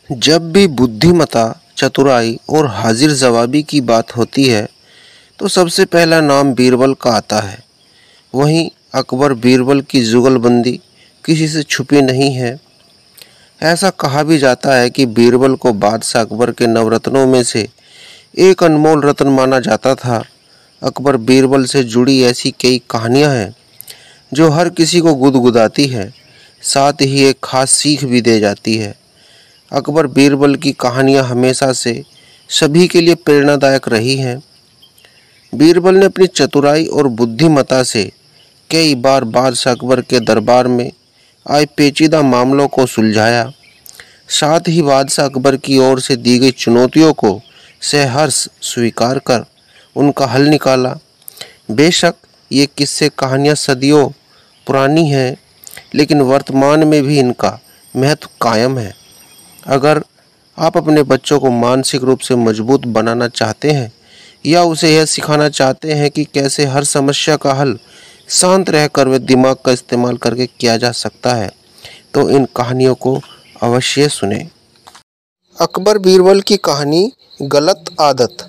जब भी बुद्धिमत्ता, चतुराई और हाजिर जवाबी की बात होती है तो सबसे पहला नाम बीरबल का आता है। वहीं अकबर बीरबल की जुगलबंदी किसी से छुपी नहीं है। ऐसा कहा भी जाता है कि बीरबल को बादशाह अकबर के नवरत्नों में से एक अनमोल रत्न माना जाता था। अकबर बीरबल से जुड़ी ऐसी कई कहानियां हैं जो हर किसी को गुदगुदाती है, साथ ही एक खास सीख भी दे जाती है। अकबर बीरबल की कहानियां हमेशा से सभी के लिए प्रेरणादायक रही हैं। बीरबल ने अपनी चतुराई और बुद्धिमत्ता से कई बार बादशाह अकबर के दरबार में आए पेचीदा मामलों को सुलझाया। साथ ही बादशाह अकबर की ओर से दी गई चुनौतियों को सहर्ष स्वीकार कर उनका हल निकाला। बेशक ये किस्से कहानियाँ सदियों पुरानी हैं, लेकिन वर्तमान में भी इनका महत्व कायम है। अगर आप अपने बच्चों को मानसिक रूप से मजबूत बनाना चाहते हैं या उसे यह सिखाना चाहते हैं कि कैसे हर समस्या का हल शांत रहकर वे दिमाग का इस्तेमाल करके किया जा सकता है, तो इन कहानियों को अवश्य सुनें। अकबर बीरबल की कहानी गलत आदत।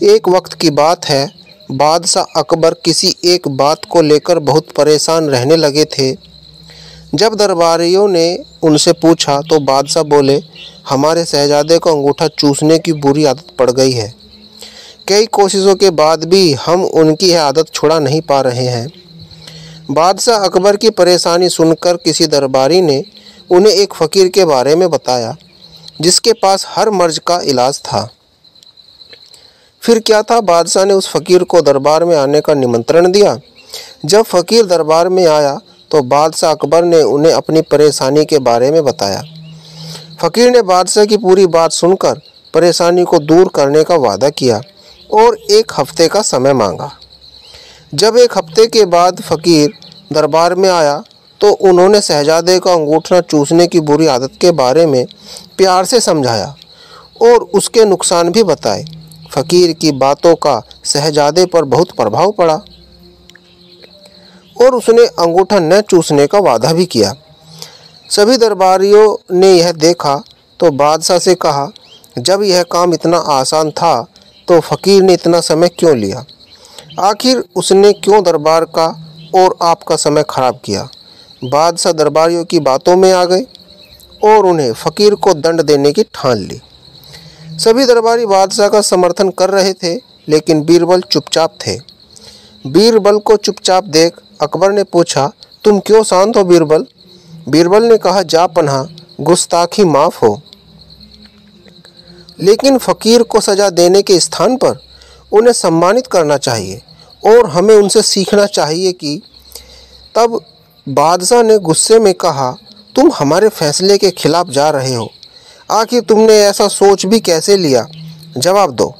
एक वक्त की बात है, बादशाह अकबर किसी एक बात को लेकर बहुत परेशान रहने लगे थे। जब दरबारियों ने उनसे पूछा तो बादशाह बोले, हमारे शहजादे को अंगूठा चूसने की बुरी आदत पड़ गई है। कई कोशिशों के बाद भी हम उनकी यह आदत छुड़ा नहीं पा रहे हैं। बादशाह अकबर की परेशानी सुनकर किसी दरबारी ने उन्हें एक फ़कीर के बारे में बताया जिसके पास हर मर्ज का इलाज था। फिर क्या था, बादशाह ने उस फ़कीर को दरबार में आने का निमंत्रण दिया। जब फ़कीर दरबार में आया तो बादशाह अकबर ने उन्हें अपनी परेशानी के बारे में बताया। फ़कीर ने बादशाह की पूरी बात सुनकर परेशानी को दूर करने का वादा किया और एक हफ्ते का समय मांगा। जब एक हफ्ते के बाद फ़कीर दरबार में आया तो उन्होंने शहजादे को अंगूठा चूसने की बुरी आदत के बारे में प्यार से समझाया और उसके नुकसान भी बताए। फ़कीर की बातों का शहजादे पर बहुत प्रभाव पड़ा और उसने अंगूठा न चूसने का वादा भी किया। सभी दरबारियों ने यह देखा तो बादशाह से कहा, जब यह काम इतना आसान था तो फ़कीर ने इतना समय क्यों लिया? आखिर उसने क्यों दरबार का और आपका समय खराब किया? बादशाह दरबारियों की बातों में आ गए और उन्हें फ़कीर को दंड देने की ठान ली। सभी दरबारी बादशाह का समर्थन कर रहे थे, लेकिन बीरबल चुपचाप थे। बीरबल को चुपचाप देख अकबर ने पूछा, तुम क्यों शांत हो बीरबल? बीरबल ने कहा, जा पन्हा, गुस्ताखी माफ़ हो। लेकिन फ़कीर को सज़ा देने के स्थान पर उन्हें सम्मानित करना चाहिए और हमें उनसे सीखना चाहिए कि तब बादशाह ने गुस्से में कहा, तुम हमारे फैसले के खिलाफ जा रहे हो। आखिर तुमने ऐसा सोच भी कैसे लिया? जवाब दो।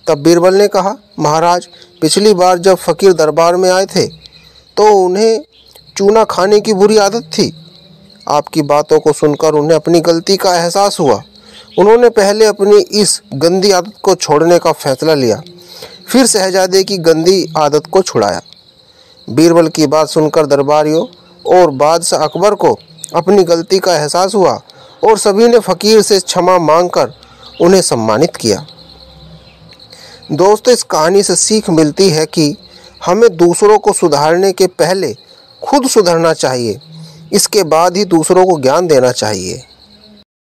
तब बीरबल ने कहा, महाराज, पिछली बार जब फ़कीर दरबार में आए थे तो उन्हें चूना खाने की बुरी आदत थी। आपकी बातों को सुनकर उन्हें अपनी गलती का एहसास हुआ। उन्होंने पहले अपनी इस गंदी आदत को छोड़ने का फैसला लिया, फिर शहजादे की गंदी आदत को छुड़ाया। बीरबल की बात सुनकर दरबारियों और बादशाह अकबर को अपनी गलती का एहसास हुआ और सभी ने फ़कीर से क्षमा मांगकर उन्हें सम्मानित किया। दोस्तों, इस कहानी से सीख मिलती है कि हमें दूसरों को सुधारने के पहले खुद सुधरना चाहिए, इसके बाद ही दूसरों को ज्ञान देना चाहिए।